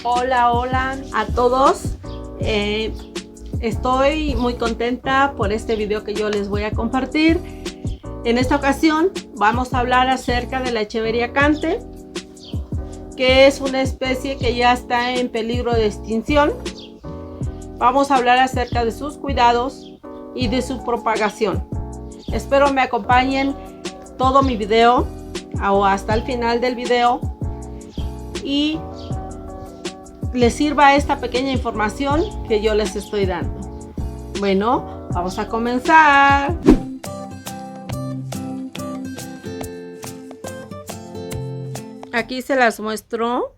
Hola, hola a todos. Estoy muy contenta por este video que yo les voy a compartir. En esta ocasión vamos a hablar acerca de la Echeveria cante, que es una especie que ya está en peligro de extinción. Vamos a hablar acerca de sus cuidados y de su propagación. Espero me acompañen todo mi video o hasta el final del video y les sirva esta pequeña información que yo les estoy dando. Bueno, vamos a comenzar. Aquí se las muestro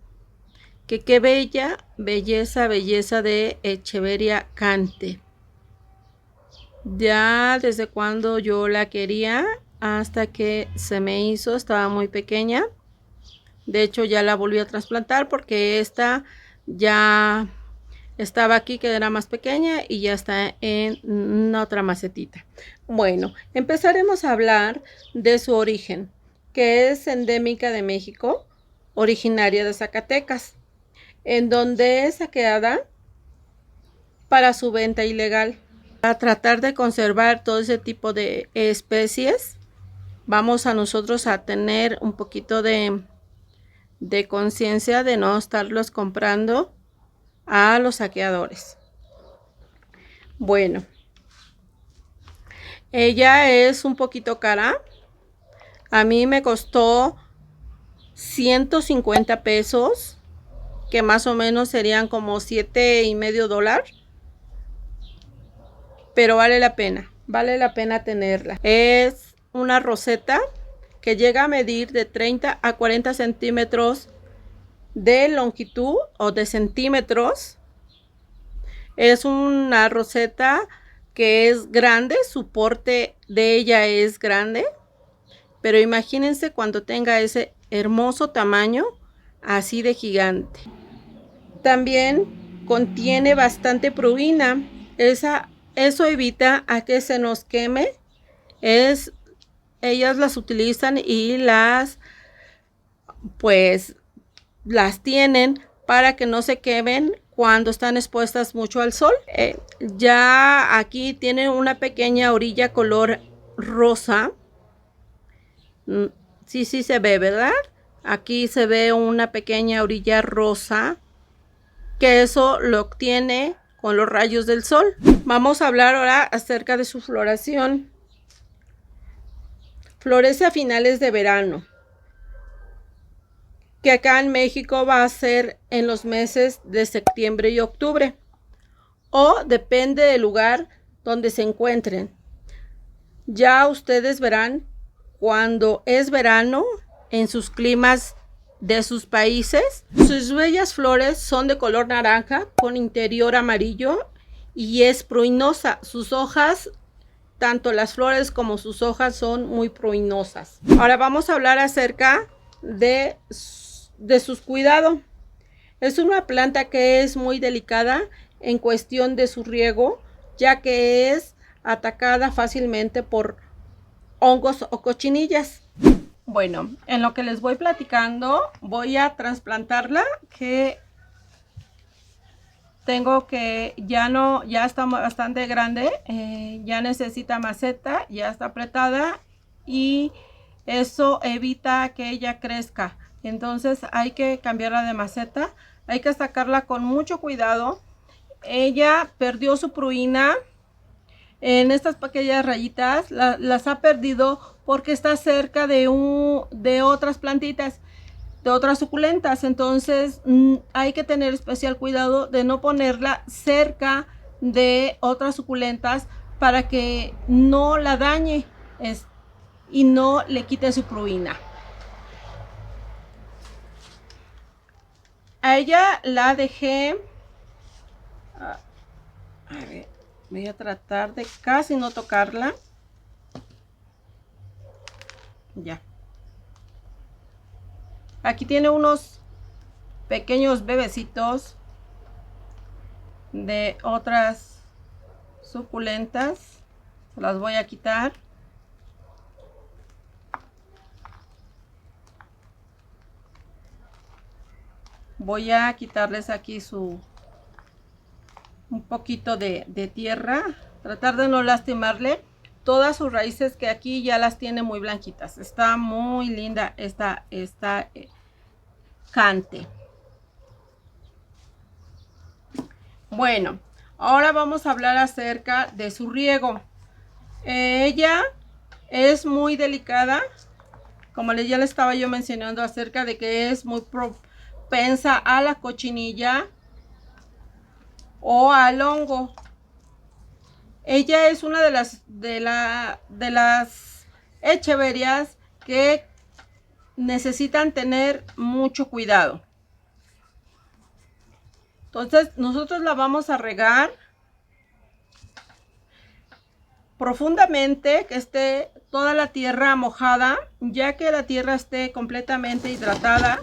que qué belleza de Echeveria cante. Ya desde cuando yo la quería hasta que se me hizo, estaba muy pequeña. De hecho ya la volví a trasplantar porque esta ya estaba aquí, que era más pequeña, y ya está en otra macetita. Bueno, empezaremos a hablar de su origen, que es endémica de México, originaria de Zacatecas, en donde es saqueada para su venta ilegal. Para tratar de conservar todo ese tipo de especies, vamos a nosotros a tener un poquito de conciencia de no estarlos comprando a los saqueadores. Bueno, ella es un poquito cara. A mí me costó 150 pesos, que más o menos serían como $7.50, pero vale la pena tenerla. Es una roseta que llega a medir de 30 a 40 centímetros de longitud o de centímetros. Es una roseta que es grande, su porte de ella es grande, pero imagínense cuando tenga ese hermoso tamaño así de gigante. También contiene bastante pruina. Eso evita a que se nos queme. Ellas las utilizan y las tienen para que no se quemen cuando están expuestas mucho al sol. Ya aquí tiene una pequeña orilla color rosa. Sí se ve, ¿verdad? Aquí se ve una pequeña orilla rosa, que eso lo obtiene con los rayos del sol. Vamos a hablar ahora acerca de su floración. Florece a finales de verano, que acá en México va a ser en los meses de septiembre y octubre, o depende del lugar donde se encuentren. Ya ustedes verán cuando es verano en sus climas de sus países. Sus bellas flores son de color naranja con interior amarillo y es pruinosa. Sus hojas, tanto las flores como sus hojas, son muy pruinosas. Ahora vamos a hablar acerca de sus cuidados. Es una planta que es muy delicada en cuestión de su riego, ya que es atacada fácilmente por hongos o cochinillas. Bueno, en lo que les voy platicando, voy a trasplantarla, que tengo que ya está bastante grande, ya necesita maceta, ya está apretada y eso evita que ella crezca. Entonces hay que cambiarla de maceta, hay que sacarla con mucho cuidado. Ella perdió su pruina en estas pequeñas rayitas, las ha perdido porque está cerca de otras plantitas, de otras suculentas. Entonces hay que tener especial cuidado de no ponerla cerca de otras suculentas para que no la dañe y no le quite su pruina. A ella la dejé, a ver, voy a tratar de casi no tocarla. Ya. Aquí tiene unos pequeños bebecitos de otras suculentas. Las voy a quitar. Voy a quitarles aquí un poquito de tierra, tratar de no lastimarle todas sus raíces, que aquí ya las tiene muy blanquitas. Está muy linda esta cante. Bueno, ahora vamos a hablar acerca de su riego. Ella es muy delicada, como ya le estaba yo mencionando, acerca de que es muy propensa a la cochinilla o al hongo. Ella es una de las echeverias que necesitan tener mucho cuidado. Entonces nosotros la vamos a regar profundamente, que esté toda la tierra mojada. Ya que la tierra esté completamente hidratada,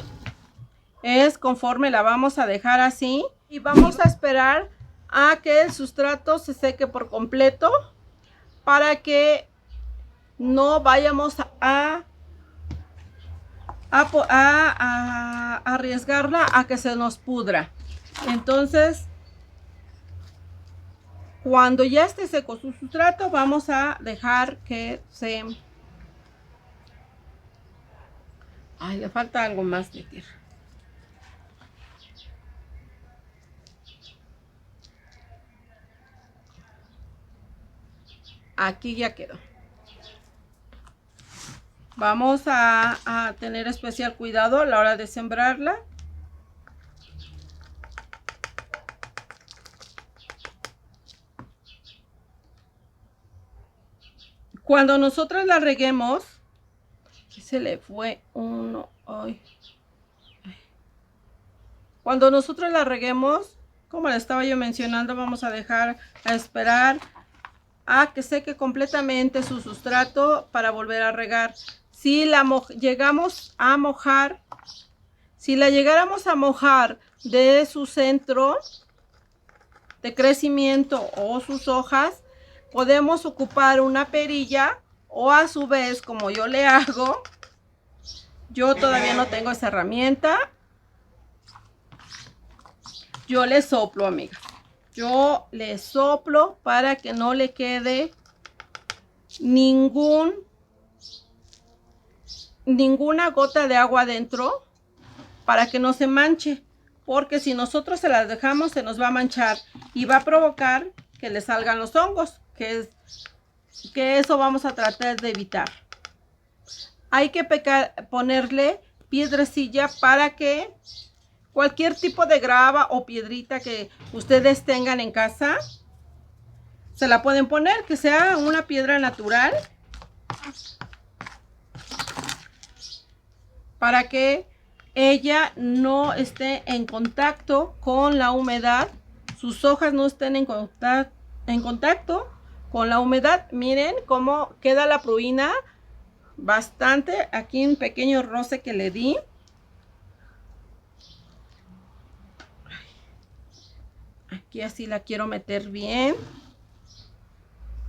es conforme la vamos a dejar así, y vamos a esperar a que el sustrato se seque por completo para que no vayamos a arriesgarla a que se nos pudra. Entonces, cuando ya esté seco su sustrato, vamos a dejar que se... Ay, le falta algo más de tierra. Aquí ya quedó. Vamos a tener especial cuidado a la hora de sembrarla. Cuando nosotros la reguemos, se le fue uno. Ay. Cuando nosotros la reguemos, como le estaba yo mencionando, vamos a dejar a esperar a que seque completamente su sustrato para volver a regar. Si la llegamos a mojar, si la llegáramos a mojar de su centro de crecimiento o sus hojas, podemos ocupar una perilla, o a su vez, como yo le hago, yo todavía no tengo esa herramienta, yo le soplo, amiga. Yo le soplo para que no le quede ninguna gota de agua adentro, para que no se manche, porque si nosotros se las dejamos, se nos va a manchar y va a provocar que le salgan los hongos, que eso vamos a tratar de evitar. Hay que ponerle piedrecilla para que cualquier tipo de grava o piedrita que ustedes tengan en casa, se la pueden poner, que sea una piedra natural, para que ella no esté en contacto con la humedad, sus hojas no estén en contacto con la humedad. Miren cómo queda la pruina, bastante. Aquí un pequeño roce que le di. Aquí así la quiero meter bien,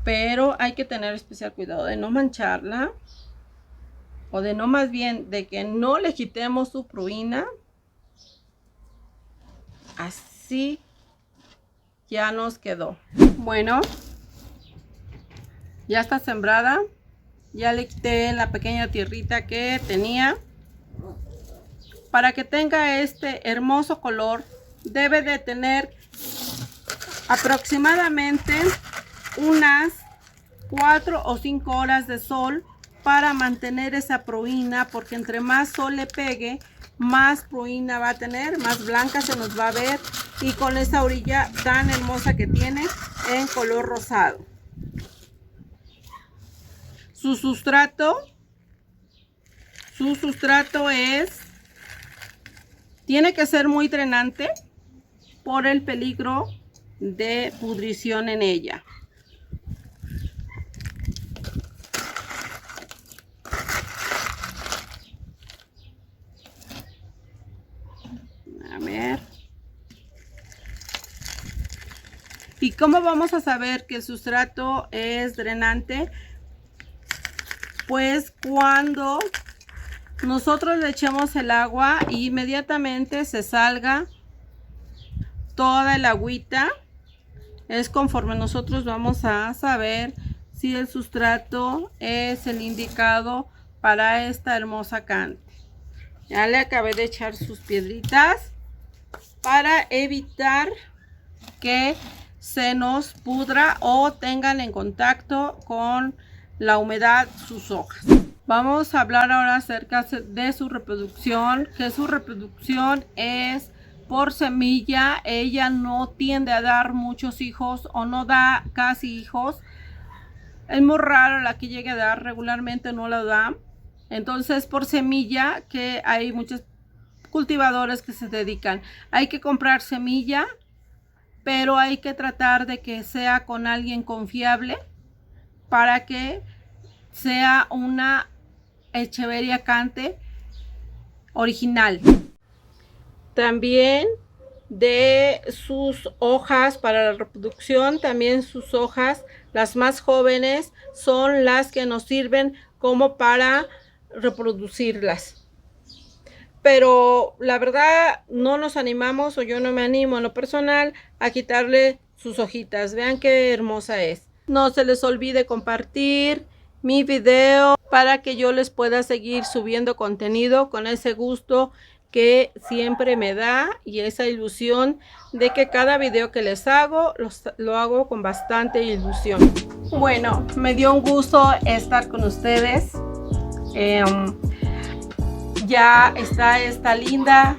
pero hay que tener especial cuidado de no mancharla, o de no, más bien de que no le quitemos su pruina. Así ya nos quedó. Bueno, ya está sembrada. Ya le quité la pequeña tierrita que tenía. Para que tenga este hermoso color, debe de tener aproximadamente unas 4 o 5 horas de sol para mantener esa pruina, porque entre más sol le pegue, más pruina va a tener, más blanca se nos va a ver, y con esa orilla tan hermosa que tiene en color rosado. Su sustrato tiene que ser muy drenante por el peligro de pudrición en ella. A ver. ¿Y cómo vamos a saber que el sustrato es drenante? Pues cuando nosotros le echamos el agua y inmediatamente se salga toda el agüita. Es conforme nosotros vamos a saber si el sustrato es el indicado para esta hermosa cante. Ya le acabé de echar sus piedritas para evitar que se nos pudra o tengan en contacto con la humedad sus hojas. Vamos a hablar ahora acerca de su reproducción, que su reproducción es por semilla. Ella no tiende a dar muchos hijos o no da casi hijos. Es muy raro la que llegue a dar, regularmente no la da. Entonces por semilla, que hay muchos cultivadores que se dedican. Hay que comprar semilla, pero hay que tratar de que sea con alguien confiable para que sea una Echeveria cante original. También de sus hojas para la reproducción, también sus hojas, las más jóvenes, son las que nos sirven como para reproducirlas. Pero la verdad no nos animamos, o yo no me animo en lo personal, a quitarle sus hojitas. Vean qué hermosa es. No se les olvide compartir mi video para que yo les pueda seguir subiendo contenido con ese gusto que siempre me da y esa ilusión de que cada video que les hago lo hago con bastante ilusión. Bueno, me dio un gusto estar con ustedes. Ya está esta linda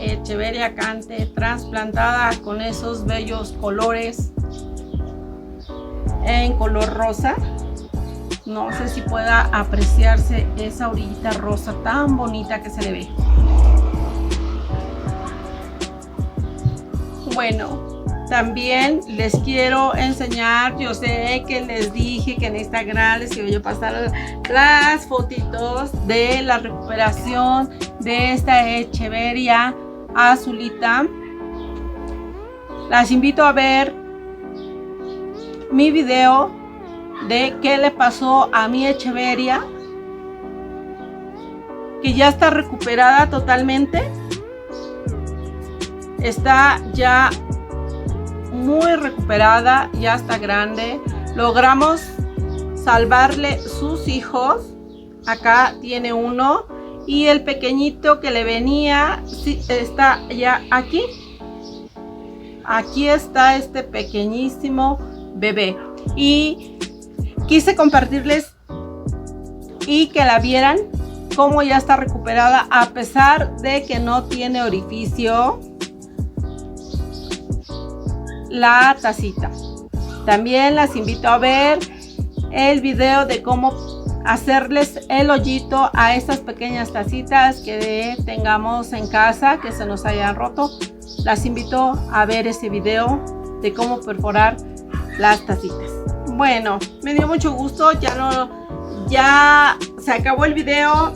Echeveria cante trasplantada con esos bellos colores en color rosa. No sé si pueda apreciarse esa orillita rosa tan bonita que se le ve. Bueno, también les quiero enseñar, yo sé que les dije que en Instagram les iba a pasar las fotitos de la recuperación de esta Echeveria azulita. Las invito a ver mi video de qué le pasó a mi Echeveria, que ya está recuperada totalmente. Está ya muy recuperada, ya está grande. Logramos salvarle sus hijos. Acá tiene uno y el pequeñito que le venía está ya aquí. Aquí está este pequeñísimo bebé y quise compartirles y que la vieran cómo ya está recuperada a pesar de que no tiene orificio la tacita. También las invito a ver el video de cómo hacerles el hoyito a estas pequeñas tacitas que tengamos en casa que se nos hayan roto. Las invito a ver ese video de cómo perforar las tacitas. Bueno, me dio mucho gusto. Ya se acabó el video.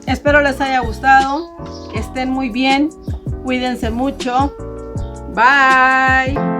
Espero les haya gustado. Que estén muy bien. Cuídense mucho. Bye.